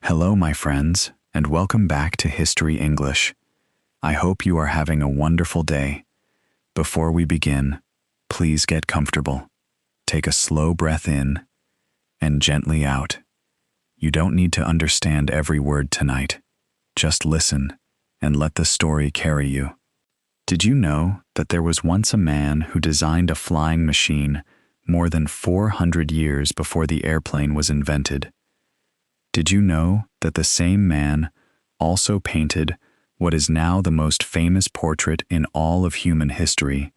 Hello, my friends, and welcome back to History English. I hope you are having a wonderful day. Before we begin, please get comfortable. Take a slow breath in and gently out. You don't need to understand every word tonight. Just listen and let the story carry you. Did you know that there was once a man who designed a flying machine more than 400 years before the airplane was invented? Did you know that the same man also painted what is now the most famous portrait in all of human history,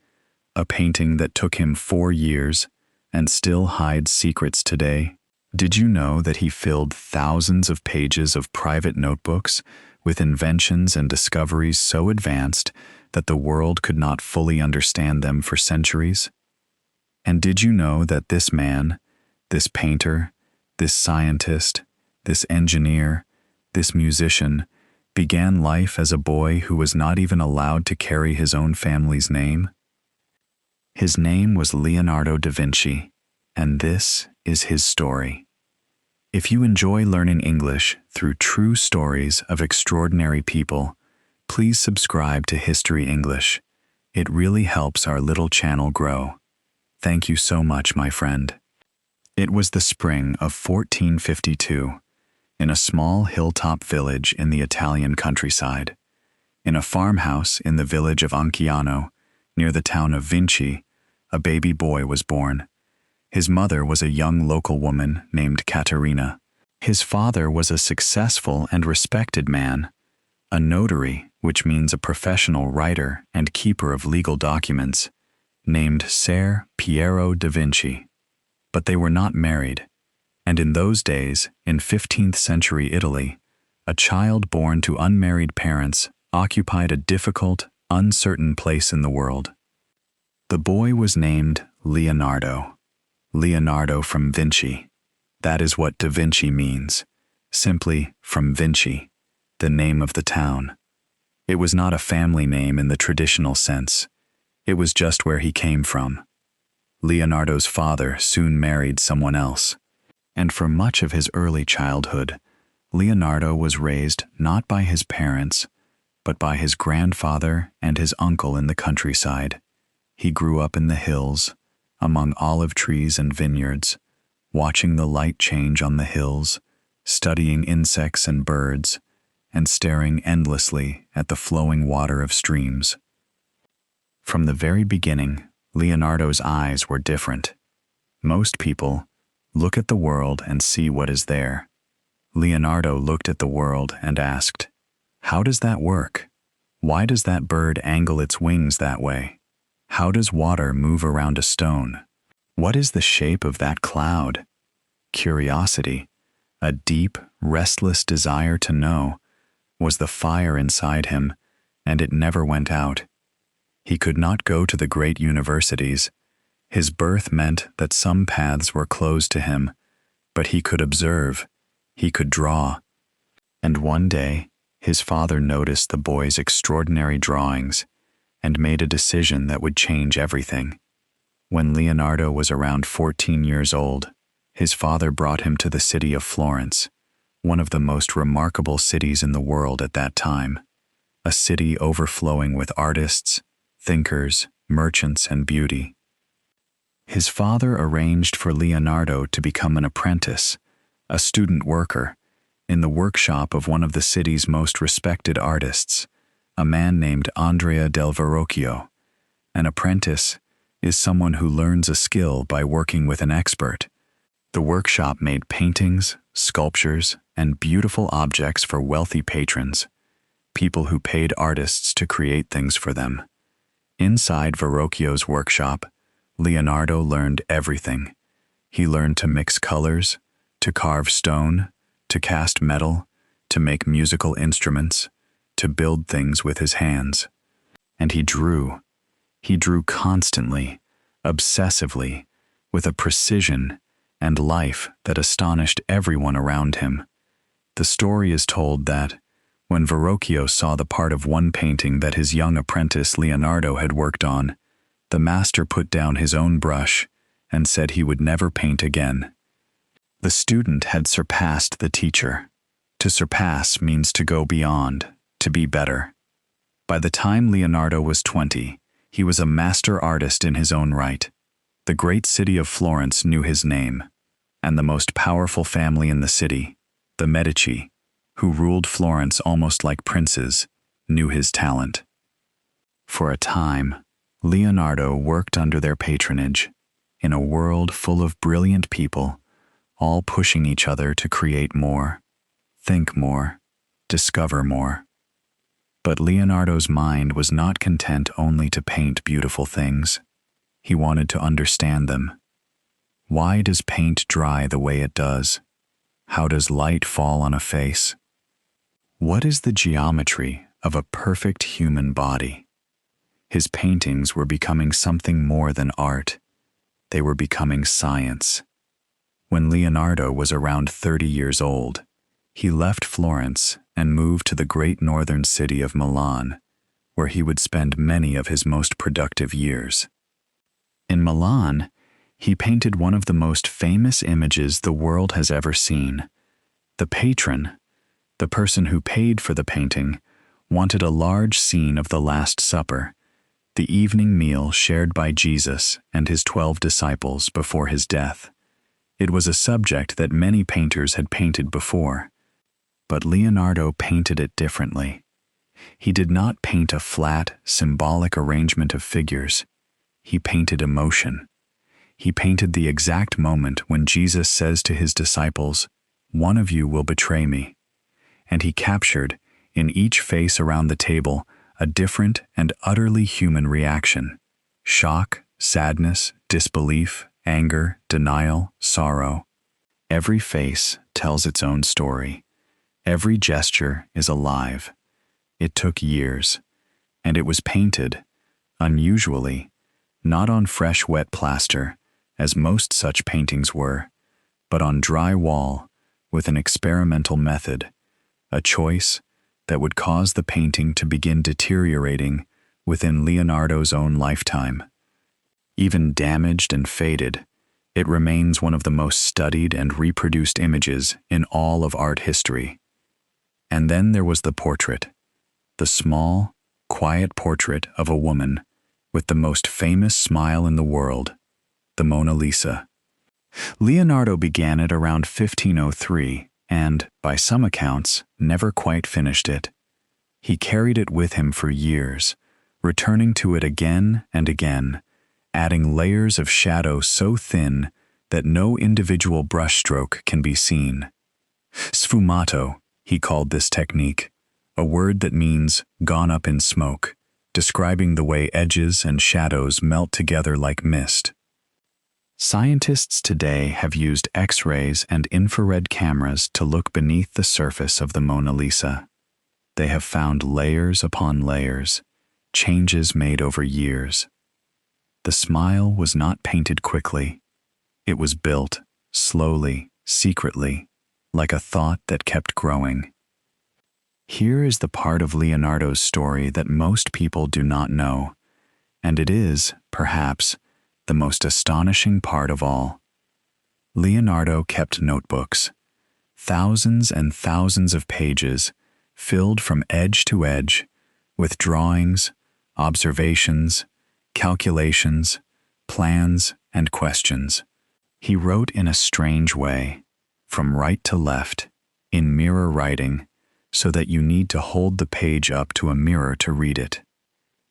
a painting that took him 4 years and still hides secrets today? Did you know that he filled thousands of pages of private notebooks with inventions and discoveries so advanced that the world could not fully understand them for centuries? And did you know that this man, this painter, this scientist, this engineer, this musician, began life as a boy who was not even allowed to carry his own family's name? His name was Leonardo da Vinci, and this is his story. If you enjoy learning English through true stories of extraordinary people, please subscribe to History English. It really helps our little channel grow. Thank you so much, my friend. It was the spring of 1452, in a small hilltop village in the Italian countryside. In a farmhouse in the village of Anciano, near the town of Vinci, a baby boy was born. His mother was a young local woman named Caterina. His father was a successful and respected man, a notary, which means a professional writer and keeper of legal documents, named Ser Piero da Vinci. But they were not married, and in those days, in 15th century Italy, a child born to unmarried parents occupied a difficult, uncertain place in the world. The boy was named Leonardo. Leonardo from Vinci. That is what Da Vinci means, simply from Vinci, the name of the town. It was not a family name in the traditional sense. It was just where he came from. Leonardo's father soon married someone else, and for much of his early childhood, Leonardo was raised not by his parents, but by his grandfather and his uncle in the countryside. He grew up in the hills, among olive trees and vineyards, watching the light change on the hills, studying insects and birds, and staring endlessly at the flowing water of streams. From the very beginning, Leonardo's eyes were different. Most people look at the world and see what is there. Leonardo looked at the world and asked, "How does that work? Why does that bird angle its wings that way? How does water move around a stone? What is the shape of that cloud?" Curiosity, a deep, restless desire to know, was the fire inside him, and it never went out. He could not go to the great universities. His birth meant that some paths were closed to him, but he could observe, he could draw. And one day, his father noticed the boy's extraordinary drawings and made a decision that would change everything. When Leonardo was around 14 years old, his father brought him to the city of Florence, one of the most remarkable cities in the world at that time, a city overflowing with artists, thinkers, merchants, and beauty. His father arranged for Leonardo to become an apprentice, a student worker, in the workshop of one of the city's most respected artists, a man named Andrea del Verrocchio. An apprentice is someone who learns a skill by working with an expert. The workshop made paintings, sculptures, and beautiful objects for wealthy patrons, people who paid artists to create things for them. Inside Verrocchio's workshop, Leonardo learned everything. He learned to mix colors, to carve stone, to cast metal, to make musical instruments, to build things with his hands. And he drew. He drew constantly, obsessively, with a precision and life that astonished everyone around him. The story is told that, when Verrocchio saw the part of one painting that his young apprentice Leonardo had worked on, the master put down his own brush and said he would never paint again. The student had surpassed the teacher. To To surpass means to go beyond, to be better. By the time Leonardo was 20, he was a master artist in his own right. The great city of Florence knew his name, and the most powerful family in the city, the Medici, who ruled Florence almost like princes, knew his talent. For a time, Leonardo worked under their patronage, in a world full of brilliant people, all pushing each other to create more, think more, discover more. But Leonardo's mind was not content only to paint beautiful things. He wanted to understand them. Why does paint dry the way it does? How does light fall on a face? What is the geometry of a perfect human body? His paintings were becoming something more than art. They were becoming science. When Leonardo was around 30 years old, he left Florence and moved to the great northern city of Milan, where he would spend many of his most productive years. In Milan, he painted one of the most famous images the world has ever seen. The patron, the person who paid for the painting, wanted a large scene of the Last Supper, the evening meal shared by Jesus and his 12 disciples before his death. It was a subject that many painters had painted before, but Leonardo painted it differently. He did not paint a flat, symbolic arrangement of figures. He painted emotion. He painted the exact moment when Jesus says to his disciples, "One of you will betray me." And he captured, in each face around the table, a different and utterly human reaction: shock, sadness, disbelief, anger, denial, sorrow. Every face tells its own story. Every gesture is alive. It took years, and it was painted, unusually, not on fresh wet plaster, as most such paintings were, but on dry wall with an experimental method, a choice that would cause the painting to begin deteriorating within Leonardo's own lifetime. Even damaged and faded, it remains one of the most studied and reproduced images in all of art history. And then there was the portrait, the small, quiet portrait of a woman with the most famous smile in the world, the Mona Lisa. Leonardo began it around 1503 and, by some accounts, never quite finished it. He carried it with him for years, returning to it again and again, adding layers of shadow so thin that no individual brushstroke can be seen. Sfumato, he called this technique, a word that means gone up in smoke, describing the way edges and shadows melt together like mist. Scientists today have used X-rays and infrared cameras to look beneath the surface of the Mona Lisa. They have found layers upon layers, changes made over years. The smile was not painted quickly. It was built, slowly, secretly, like a thought that kept growing. Here is the part of Leonardo's story that most people do not know, and it is, perhaps, the most astonishing part of all. Leonardo kept notebooks, thousands and thousands of pages, filled from edge to edge, with drawings, observations, calculations, plans, and questions. He wrote in a strange way, from right to left, in mirror writing, so that you need to hold the page up to a mirror to read it.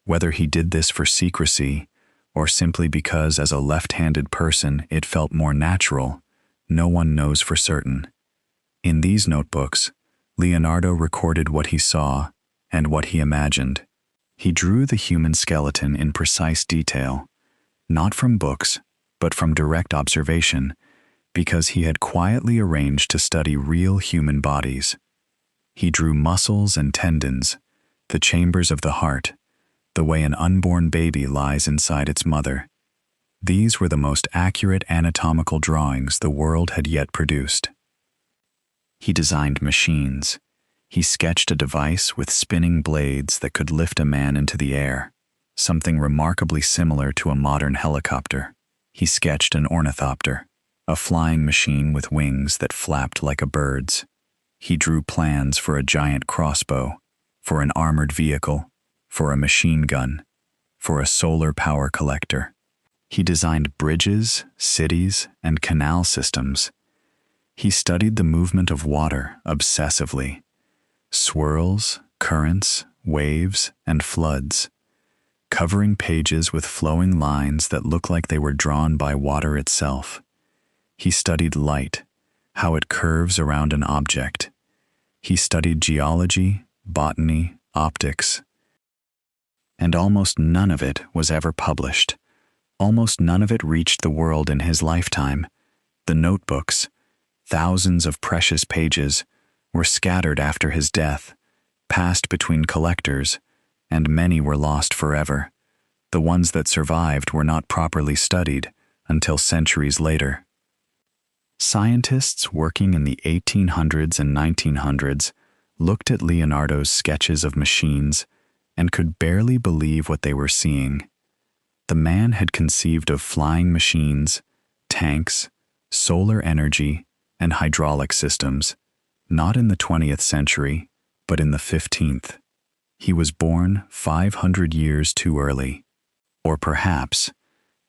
Whether he did this for secrecy, or simply because as a left-handed person it felt more natural, no one knows for certain. In these notebooks, Leonardo recorded what he saw and what he imagined. He drew the human skeleton in precise detail, not from books, but from direct observation, because he had quietly arranged to study real human bodies. He drew muscles and tendons, the chambers of the heart, the way an unborn baby lies inside its mother. These were the most accurate anatomical drawings the world had yet produced. He designed machines. He sketched a device with spinning blades that could lift a man into the air, something remarkably similar to a modern helicopter. He sketched an ornithopter, a flying machine with wings that flapped like a bird's. He drew plans for a giant crossbow, for an armored vehicle, for a machine gun, for a solar power collector. He designed bridges, cities, and canal systems. He studied the movement of water obsessively. Swirls, currents, waves, and floods, covering pages with flowing lines that look like they were drawn by water itself. He studied light, how it curves around an object. He studied geology, botany, optics. And almost none of it was ever published. Almost none of it reached the world in his lifetime. The notebooks, thousands of precious pages, were scattered after his death, passed between collectors, and many were lost forever. The ones that survived were not properly studied until centuries later. Scientists working in the 1800s and 1900s looked at Leonardo's sketches of machines and could barely believe what they were seeing. The man had conceived of flying machines, tanks, solar energy, and hydraulic systems, not in the 20th century, but in the 15th. He was born 500 years too early. Or perhaps,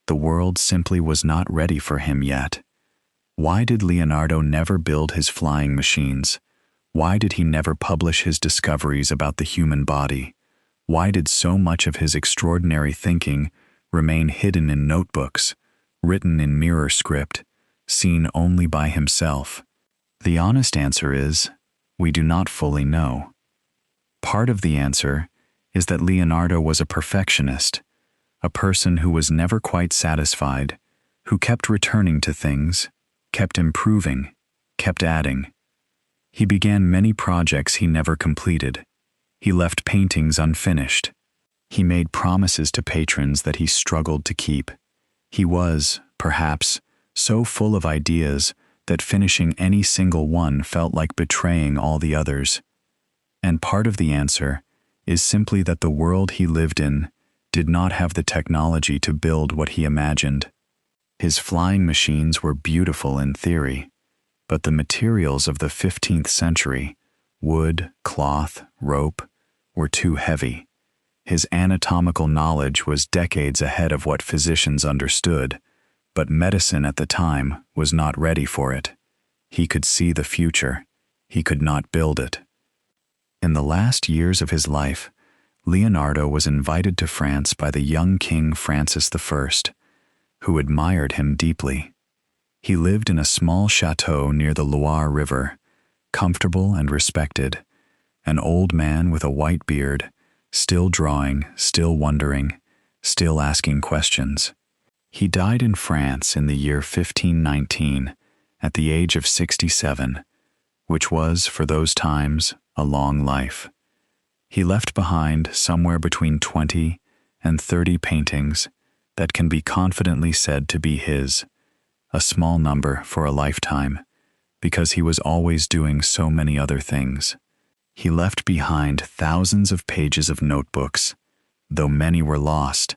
the world simply was not ready for him yet. Why did Leonardo never build his flying machines? Why did he never publish his discoveries about the human body? Why did so much of his extraordinary thinking remain hidden in notebooks, written in mirror script, seen only by himself? The honest answer is, we do not fully know. Part of the answer is that Leonardo was a perfectionist, a person who was never quite satisfied, who kept returning to things, kept improving, kept adding. He began many projects he never completed. He left paintings unfinished. He made promises to patrons that he struggled to keep. He was, perhaps, so full of ideas that finishing any single one felt like betraying all the others. And part of the answer is simply that the world he lived in did not have the technology to build what he imagined. His flying machines were beautiful in theory, but the materials of the 15th century, wood, cloth, rope, were too heavy. His anatomical knowledge was decades ahead of what physicians understood, but medicine at the time was not ready for it. He could see the future. He could not build it. In the last years of his life, Leonardo was invited to France by the young King Francis I, who admired him deeply. He lived in a small chateau near the Loire River, comfortable and respected, an old man with a white beard, still drawing, still wondering, still asking questions. He died in France in the year 1519, at the age of 67, which was, for those times, a long life. He left behind somewhere between 20 and 30 paintings that can be confidently said to be his, a small number for a lifetime, because he was always doing so many other things. He left behind thousands of pages of notebooks, though many were lost,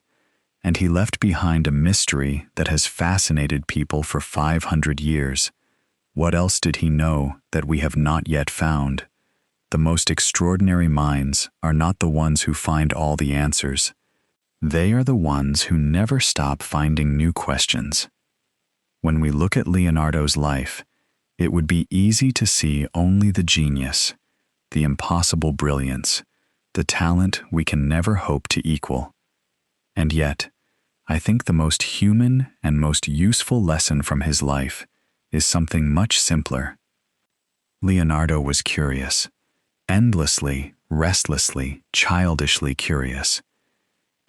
and he left behind a mystery that has fascinated people for 500 years. What else did he know that we have not yet found? The most extraordinary minds are not the ones who find all the answers. They are the ones who never stop finding new questions. When we look at Leonardo's life, it would be easy to see only the genius, the impossible brilliance, the talent we can never hope to equal. And yet, I think the most human and most useful lesson from his life is something much simpler. Leonardo was curious, endlessly, restlessly, childishly curious.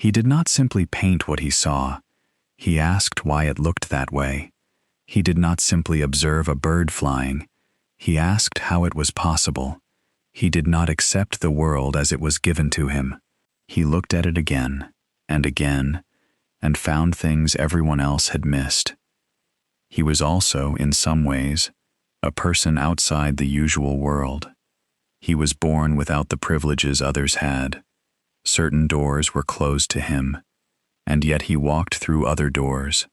He did not simply paint what he saw. He asked why it looked that way. He did not simply observe a bird flying. He asked how it was possible. He did not accept the world as it was given to him. He looked at it again and again and found things everyone else had missed. He was also, in some ways, a person outside the usual world. He was born without the privileges others had. Certain doors were closed to him, and yet he walked through other doors,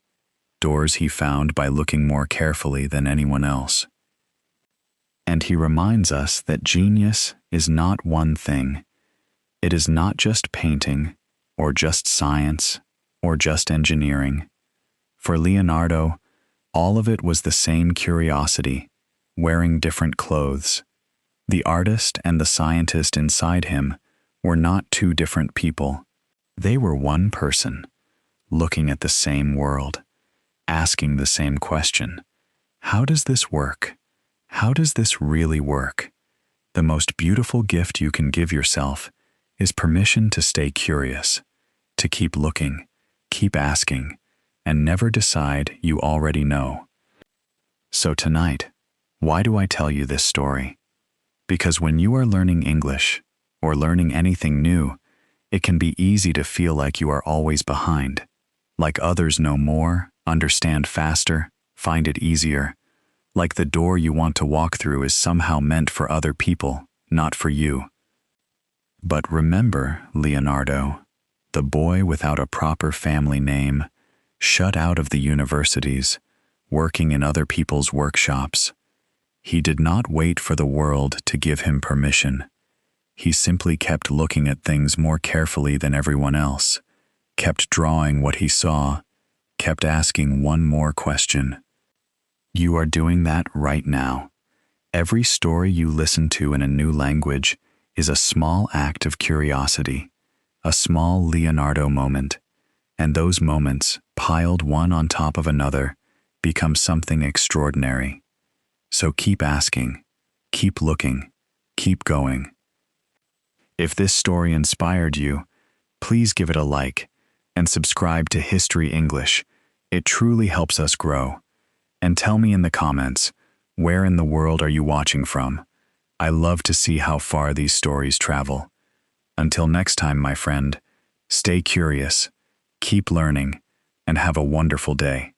doors he found by looking more carefully than anyone else. And he reminds us that genius is not one thing. It is not just painting, or just science, or just engineering. For Leonardo, all of it was the same curiosity, wearing different clothes. The artist and the scientist inside him were not two different people. They were one person, looking at the same world, asking the same question. How does this work? How does this really work? The most beautiful gift you can give yourself is permission to stay curious, to keep looking, keep asking, and never decide you already know. So tonight, why do I tell you this story? Because when you are learning English, or learning anything new, it can be easy to feel like you are always behind, like others know more, understand faster, find it easier, like the door you want to walk through is somehow meant for other people, not for you. But remember Leonardo, the boy without a proper family name, shut out of the universities, working in other people's workshops. He did not wait for the world to give him permission. He simply kept looking at things more carefully than everyone else, kept drawing what he saw, kept asking one more question. You are doing that right now. Every story you listen to in a new language is a small act of curiosity, a small Leonardo moment, and those moments, piled one on top of another, become something extraordinary. So keep asking, keep looking, keep going. If this story inspired you, please give it a like and subscribe to History English. It truly helps us grow. And tell me in the comments, where in the world are you watching from? I love to see how far these stories travel. Until next time, my friend, stay curious, keep learning, and have a wonderful day.